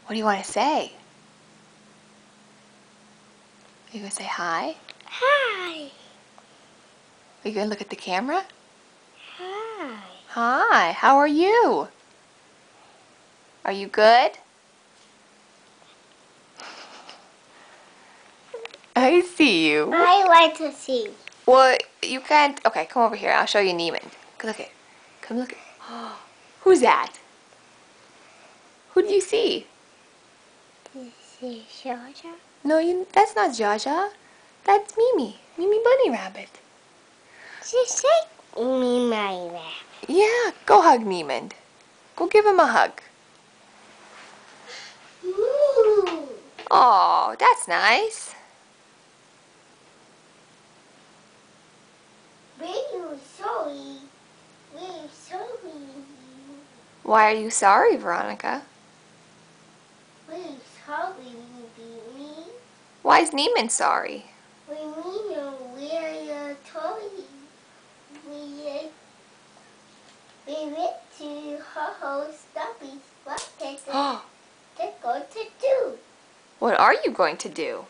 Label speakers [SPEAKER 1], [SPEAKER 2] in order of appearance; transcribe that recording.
[SPEAKER 1] What do you want to say? Are you going to say hi?
[SPEAKER 2] Hi.
[SPEAKER 1] Are you going to look at the camera?
[SPEAKER 2] Hi.
[SPEAKER 1] Hi, how are you? Are you good? I see you.
[SPEAKER 2] I want to see.
[SPEAKER 1] Well, you can't. Okay, come over here. I'll show you Neiman. Look at. Come look at. Who's that? Who do you see?
[SPEAKER 2] This is Georgia.
[SPEAKER 1] No, that's not Jaja. That's Mimi. Mimi Bunny Rabbit.
[SPEAKER 2] She said me my rabbit.
[SPEAKER 1] Yeah, go hug Neiman. Go give him a hug. Oh, that's nice.
[SPEAKER 2] We're sorry. We're sorry.
[SPEAKER 1] Why are you sorry, Veronica?
[SPEAKER 2] We're sorry, me.
[SPEAKER 1] Why is Neiman sorry?
[SPEAKER 2] We mean we're sorry. We went to her house, Stubby's bucket to go to do.
[SPEAKER 1] What are you going to do?